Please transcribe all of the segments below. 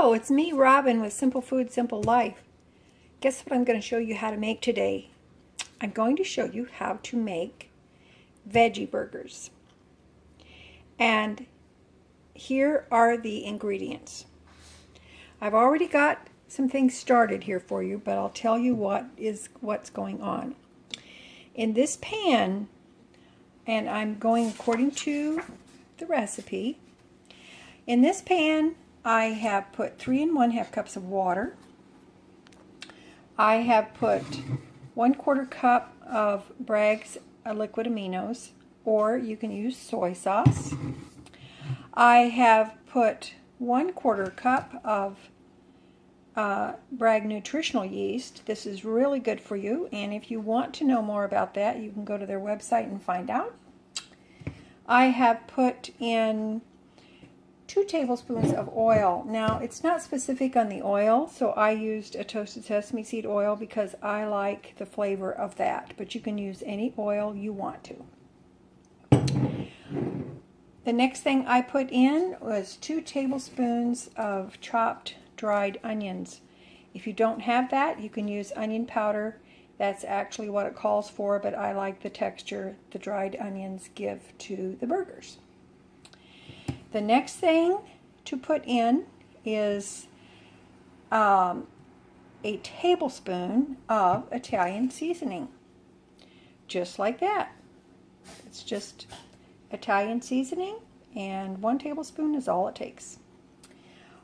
Hello, it's me, Robin, with Simple Food, Simple Life. Guess what I'm going to show you how to make today? I'm going to show you how to make veggie burgers. And here are the ingredients. I've already got some things started here for you, but I'll tell you what's going on. In this pan, and I'm going according to the recipe, in this pan I have put 3 1/2 cups of water. I have put 1/4 cup of Bragg's liquid aminos, or you can use soy sauce. I have put 1/4 cup of Bragg nutritional yeast. This is really good for you, and if you want to know more about that, you can go to their website and find out. I have put in 2 tablespoons of oil. Now, it's not specific on the oil, so I used a toasted sesame seed oil because I like the flavor of that, but you can use any oil you want to. The next thing I put in was 2 tablespoons of chopped dried onions. If you don't have that, you can use onion powder. That's actually what it calls for, but I like the texture the dried onions give to the burgers. The next thing to put in is a tablespoon of Italian seasoning. Just like that. It's just Italian seasoning, and 1 tablespoon is all it takes.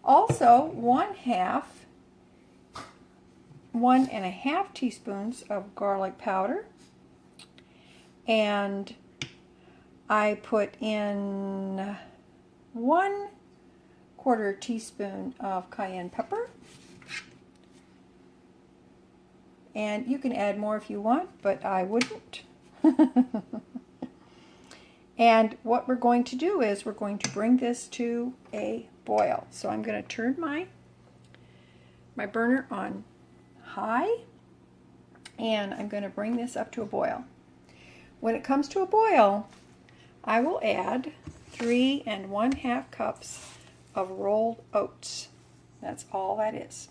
Also, 1.5 teaspoons of garlic powder, and I put in 1/4 teaspoon of cayenne pepper, and you can add more if you want, but I wouldn't. And what we're going to do is we're going to bring this to a boil. So I'm going to turn my burner on high, and I'm going to bring this up to a boil. When it comes to a boil, I will add 3 1/2 cups of rolled oats. That's all that is.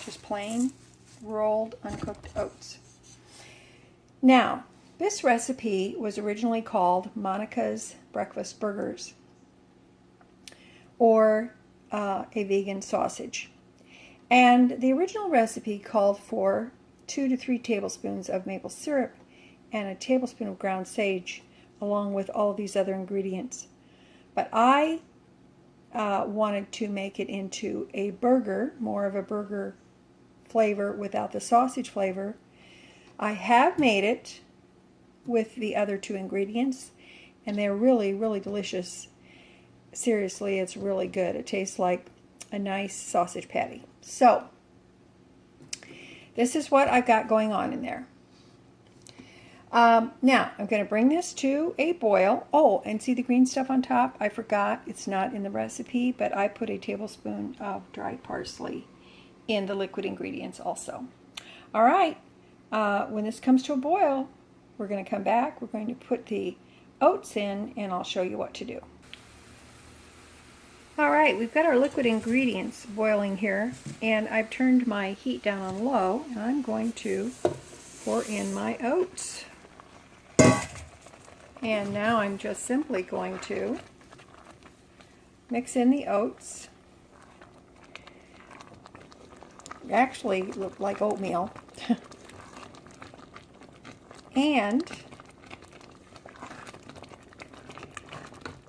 Just plain rolled uncooked oats. Now, this recipe was originally called Monica's Breakfast Burgers, or a vegan sausage. And the original recipe called for 2 to 3 tablespoons of maple syrup and a tablespoon of ground sage, along with all of these other ingredients. But I wanted to make it into a burger, more of a burger flavor without the sausage flavor. I have made it with the other 2 ingredients, and they're really, really delicious. Seriously, it's really good. It tastes like a nice sausage patty. So, this is what I've got going on in there. Now, I'm going to bring this to a boil. Oh, and see the green stuff on top? I forgot. It's not in the recipe, but I put a tablespoon of dried parsley in the liquid ingredients also. All right, when this comes to a boil, we're going to come back. We're going to put the oats in, and I'll show you what to do. All right, we've got our liquid ingredients boiling here, and I've turned my heat down on low, and I'm going to pour in my oats. And now I'm just simply going to mix in the oats. They actually look like oatmeal. And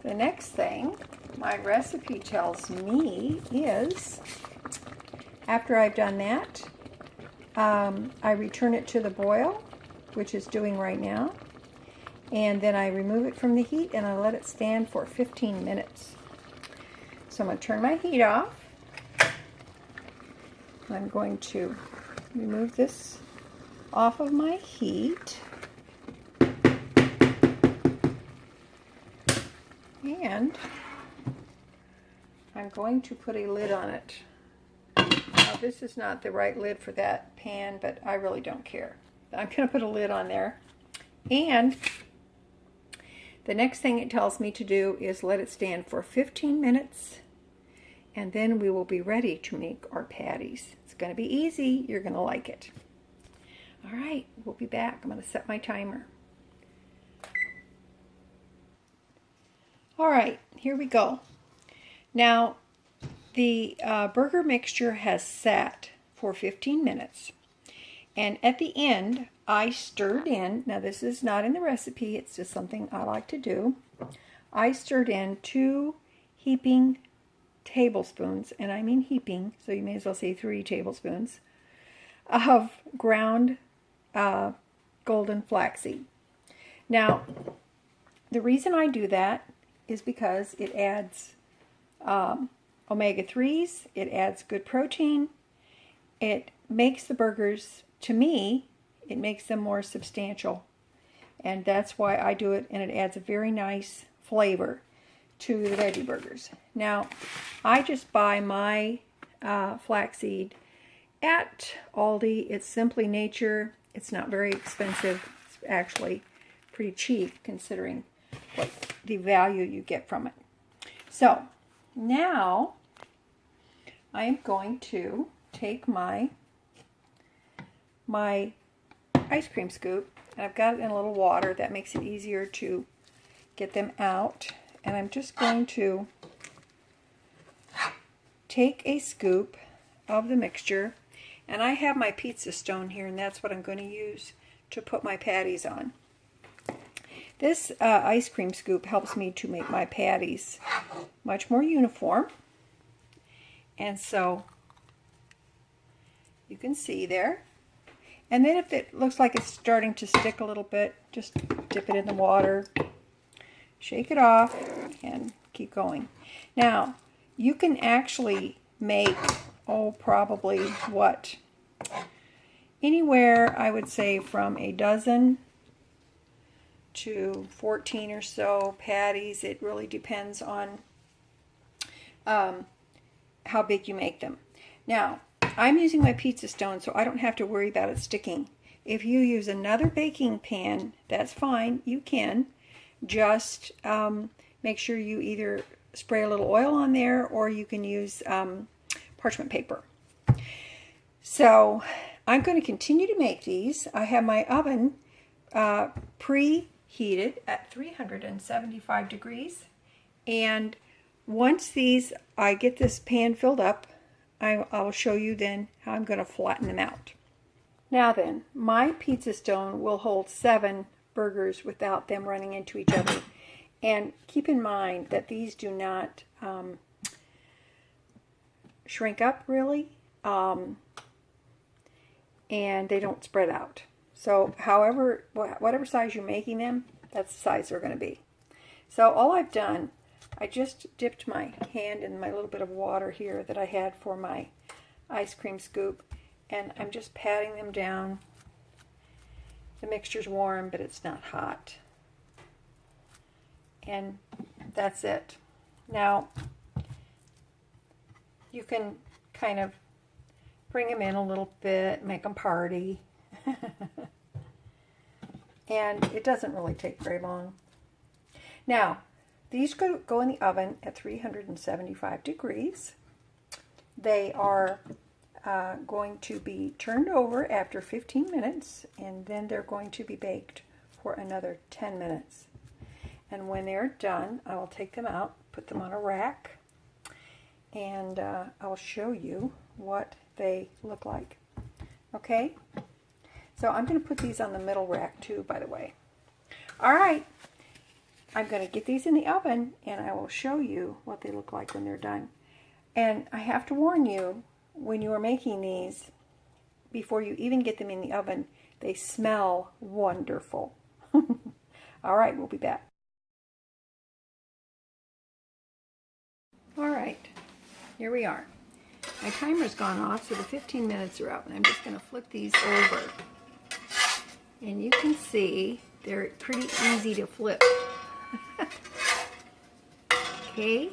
the next thing my recipe tells me is, after I've done that, I return it to the boil, which it's doing right now, and then I remove it from the heat and I let it stand for 15 minutes. So I'm going to turn my heat off. I'm going to remove this off of my heat, and I'm going to put a lid on it. Now, this is not the right lid for that pan, but I really don't care. I'm going to put a lid on there, and the next thing it tells me to do is let it stand for 15 minutes and then we will be ready to make our patties. It's going to be easy. You're going to like it. All right, we'll be back. I'm going to set my timer. All right, here we go. Now, the burger mixture has sat for 15 minutes. And at the end, I stirred in, now this is not in the recipe, it's just something I like to do. I stirred in 2 heaping tablespoons, and I mean heaping, so you may as well say 3 tablespoons, of ground golden flaxseed. Now, the reason I do that is because it adds omega-3s, it adds good protein, it makes the burgers, to me, it makes them more substantial. And that's why I do it, and it adds a very nice flavor to the veggie burgers. Now, I just buy my flaxseed at Aldi. It's Simply Nature. It's not very expensive. It's actually pretty cheap considering what the value you get from it. So, now I am going to take my ice cream scoop, and I've got it in a little water. That makes it easier to get them out. And I'm just going to take a scoop of the mixture, and I have my pizza stone here, and that's what I'm going to use to put my patties on. This ice cream scoop helps me to make my patties much more uniform. And so you can see there. And then if it looks like it's starting to stick a little bit, just dip it in the water, shake it off, and keep going. Now, you can actually make, probably what? Anywhere, I would say, from a dozen to 14 or so patties. It really depends on how big you make them. Now, I'm using my pizza stone, so I don't have to worry about it sticking. If you use another baking pan, that's fine. You can. Just make sure you either spray a little oil on there, or you can use parchment paper. So I'm going to continue to make these. I have my oven preheated at 375 degrees. And once I get this pan filled up, I'll show you then how I'm going to flatten them out. Now then, my pizza stone will hold 7 burgers without them running into each other. And keep in mind that these do not shrink up really, and they don't spread out. So whatever size you're making them, that's the size they're going to be. So all I've done, I just dipped my hand in my little bit of water here that I had for my ice cream scoop, and I'm just patting them down. The mixture's warm, but it's not hot. And that's it. Now, you can kind of bring them in a little bit, make them party. And it doesn't really take very long. Now, these go in the oven at 375 degrees. They are going to be turned over after 15 minutes, and then they're going to be baked for another 10 minutes. And when they're done, I will take them out, put them on a rack, and I'll show you what they look like. Okay? So I'm going to put these on the middle rack too, by the way. All right. I'm going to get these in the oven, and I will show you what they look like when they're done. And I have to warn you, when you are making these, before you even get them in the oven, they smell wonderful. All right, we'll be back. All right, here we are. My timer's gone off, so the 15 minutes are up, and I'm just going to flip these over. And you can see they're pretty easy to flip. Okay,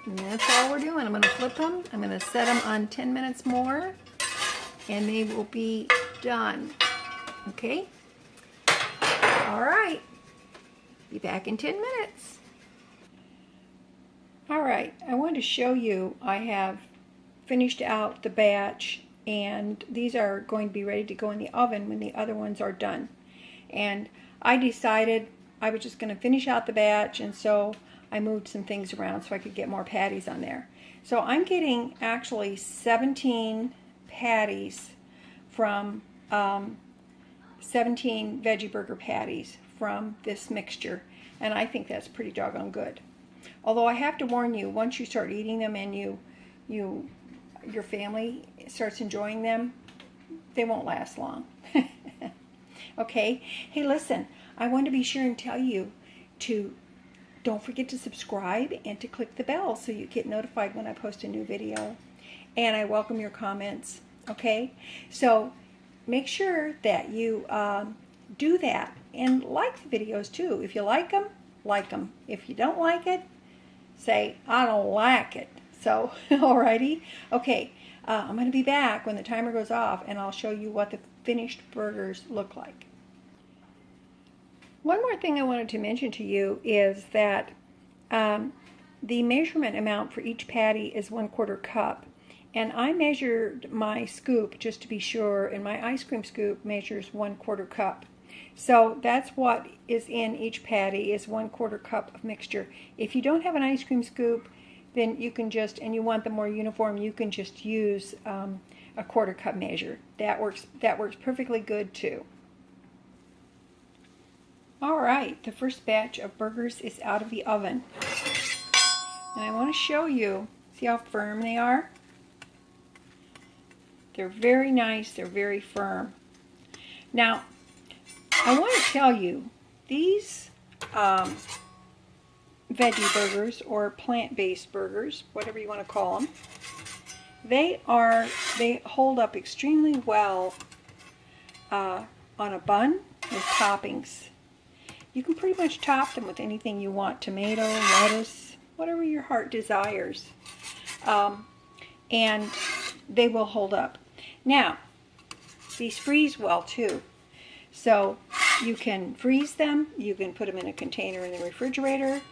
and that's all we're doing. I'm going to flip them. I'm going to set them on 10 minutes more, and they will be done. Okay? All right. Be back in 10 minutes. All right, I wanted to show you I have finished out the batch, and these are going to be ready to go in the oven when the other ones are done. And I decided I was just going to finish out the batch, and so I moved some things around so I could get more patties on there. So I'm getting actually 17 patties from 17 veggie burger patties from this mixture, and I think that's pretty doggone good. Although I have to warn you, once you start eating them and your family starts enjoying them, they won't last long. Okay? Hey, listen, I want to be sure and tell you to don't forget to subscribe and to click the bell so you get notified when I post a new video. And I welcome your comments. Okay? So make sure that you do that and like the videos too. If you like them, like them. If you don't like it, say, I don't like it. So, alrighty. Okay, I'm going to be back when the timer goes off, and I'll show you what the finished burgers look like. One more thing I wanted to mention to you is that the measurement amount for each patty is 1/4 cup. And I measured my scoop just to be sure, and my ice cream scoop measures 1/4 cup. So that's what is in each patty, is 1/4 cup of mixture. If you don't have an ice cream scoop, then you can just, and you want them more uniform, you can just use a 1/4 cup measure. That works perfectly good too. All right, the first batch of burgers is out of the oven. And I want to show you, see how firm they are? They're very nice, they're very firm. Now, I want to tell you, these veggie burgers or plant-based burgers, whatever you want to call them, they hold up extremely well on a bun with toppings. You can pretty much top them with anything you want, tomato, lettuce, whatever your heart desires. And they will hold up. Now, these freeze well too. So you can freeze them, you can put them in a container in the refrigerator,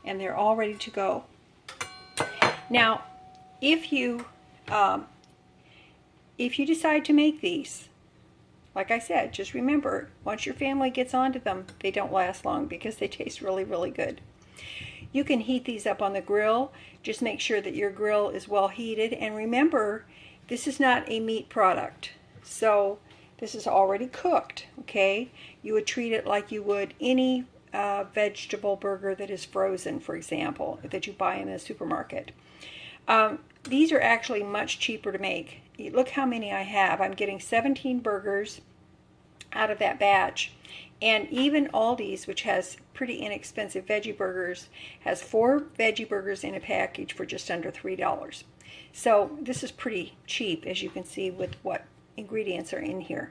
and they're all ready to go. Now, if you decide to make these, like I said, just remember, once your family gets onto them, they don't last long because they taste really, really good. You can heat these up on the grill. Just make sure that your grill is well heated. And remember, this is not a meat product. So this is already cooked, okay? You would treat it like you would any vegetable burger that is frozen, for example, that you buy in the supermarket. These are actually much cheaper to make. Look how many I have. I'm getting 17 burgers out of that batch. And even Aldi's, which has pretty inexpensive veggie burgers, has 4 veggie burgers in a package for just under $3. So this is pretty cheap, as you can see with what ingredients are in here.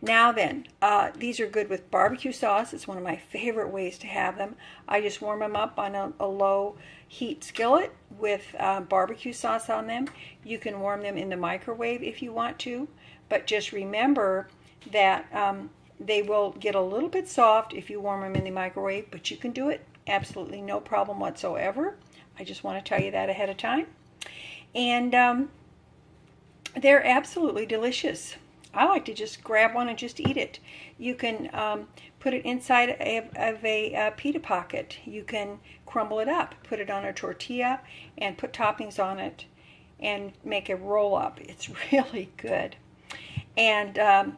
Now then, these are good with barbecue sauce. It's one of my favorite ways to have them. I just warm them up on a low heat skillet with barbecue sauce on them. You can warm them in the microwave if you want to, but just remember that they will get a little bit soft if you warm them in the microwave, but you can do it absolutely no problem whatsoever. I just want to tell you that ahead of time. And they're absolutely delicious. I like to just grab one and just eat it. You can put it inside of a pita pocket. You can crumble it up, put it on a tortilla, and put toppings on it and make a roll up. It's really good. And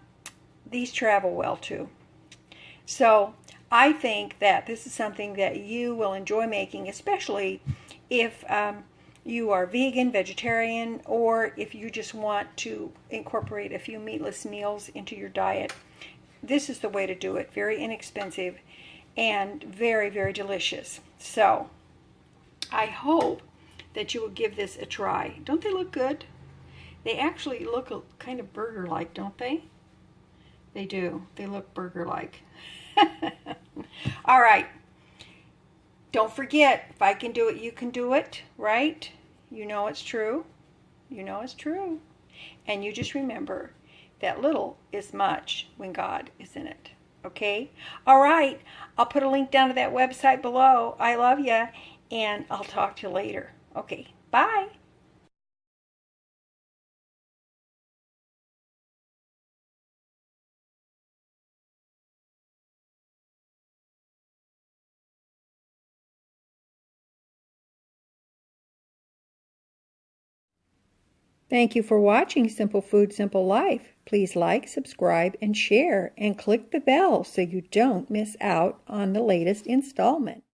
these travel well too. So I think that this is something that you will enjoy making, especially if you are vegan, vegetarian, or if you just want to incorporate a few meatless meals into your diet. This is the way to do it. Very inexpensive and very, very delicious. So I hope that you will give this a try. Don't they look good? They actually look kind of burger-like, don't they? They do. They look burger-like. All right. Don't forget, if I can do it, you can do it, right? You know it's true. You know it's true. And you just remember that little is much when God is in it. Okay? All right. I'll put a link down to that website below. I love you. and I'll talk to you later. Okay, bye. Thank you for watching Simple Food, Simple Life. Please like, subscribe, and share, and click the bell so you don't miss out on the latest installment.